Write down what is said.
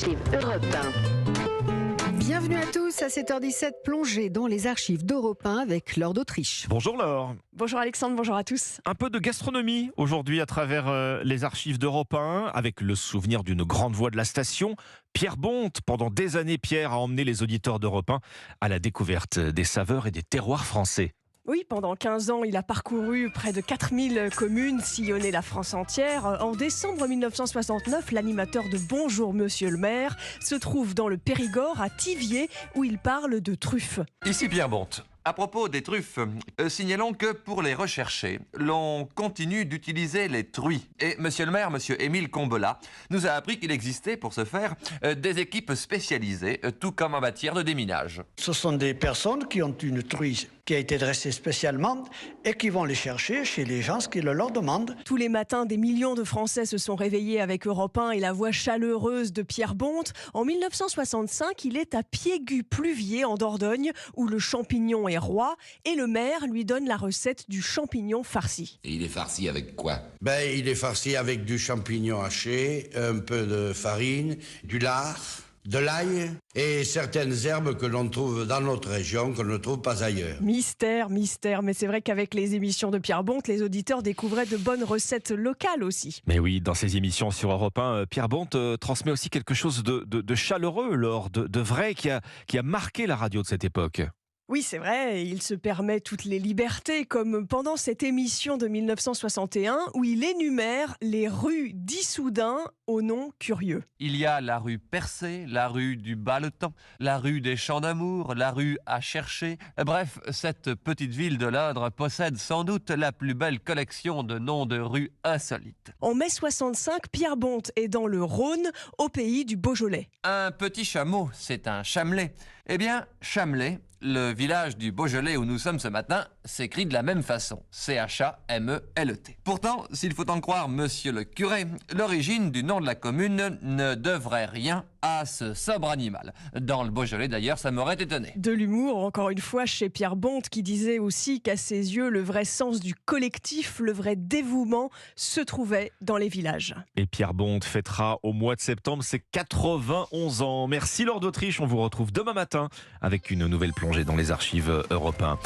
archives Europe 1. Bienvenue à tous à 7h17, plongée dans les archives d'Europe 1 avec Laure d'Autriche. Bonjour Laure. Bonjour Alexandre, bonjour à tous. Un peu de gastronomie aujourd'hui à travers les archives d'Europe 1 avec le souvenir d'une grande voix de la station. Pierre Bonte, pendant des années, Pierre a emmené les auditeurs d'Europe 1 à la découverte des saveurs et des terroirs français. Oui, pendant 15 ans, il a parcouru près de 4000 communes, sillonné la France entière. En décembre 1969, l'animateur de Bonjour Monsieur le maire se trouve dans le Périgord, à Thiviers, où il parle de truffes. Ici Pierre Bonte. À propos des truffes, signalons que pour les rechercher, l'on continue d'utiliser les truies. Et monsieur le maire, monsieur Émile Combelat, nous a appris qu'il existait pour ce faire des équipes spécialisées, tout comme en matière de déminage. Ce sont des personnes qui ont une truie qui a été dressée spécialement et qui vont les chercher chez les gens qui le leur demandent. Tous les matins, des millions de Français se sont réveillés avec Europe 1 et la voix chaleureuse de Pierre Bonte. En 1965, il est à Piégut-Pluviers, en Dordogne, où le champignon est roi, et le maire lui donne la recette du champignon farci. Et il est farci avec quoi? Il est farci avec du champignon haché, un peu de farine, du lard, de l'ail et certaines herbes que l'on trouve dans notre région, qu'on ne trouve pas ailleurs. Mystère, mais c'est vrai qu'avec les émissions de Pierre Bonte, les auditeurs découvraient de bonnes recettes locales aussi. Mais oui, dans ses émissions sur Europe 1, Pierre Bonte transmet aussi quelque chose de chaleureux, Laure, de vrai qui a marqué la radio de cette époque. Oui, c'est vrai, il se permet toutes les libertés, comme pendant cette émission de 1961 où il énumère les rues d'Issoudun au nom curieux. Il y a la rue Percé, la rue du Bas-le-Temps, la rue des Champs d'Amour, la rue à Chercher. Bref, cette petite ville de l'Indre possède sans doute la plus belle collection de noms de rues insolites. En mai 65, Pierre Bonte est dans le Rhône, au pays du Beaujolais. Un petit chameau, c'est un chamelet. Eh bien, Chamelet, le village du Beaujolais où nous sommes ce matin, s'écrit de la même façon. C-H-A-M-E-L-E-T. Pourtant, s'il faut en croire monsieur le curé, l'origine du nom de la commune ne devrait rien à ce sobre animal. Dans le Beaujolais d'ailleurs, ça m'aurait étonné. De l'humour, encore une fois, chez Pierre Bonte, qui disait aussi qu'à ses yeux, le vrai sens du collectif, le vrai dévouement se trouvait dans les villages. Et Pierre Bonte fêtera au mois de septembre ses 91 ans. Merci Laure d'Autriche, on vous retrouve demain matin avec une nouvelle plongée dans les archives Europe 1.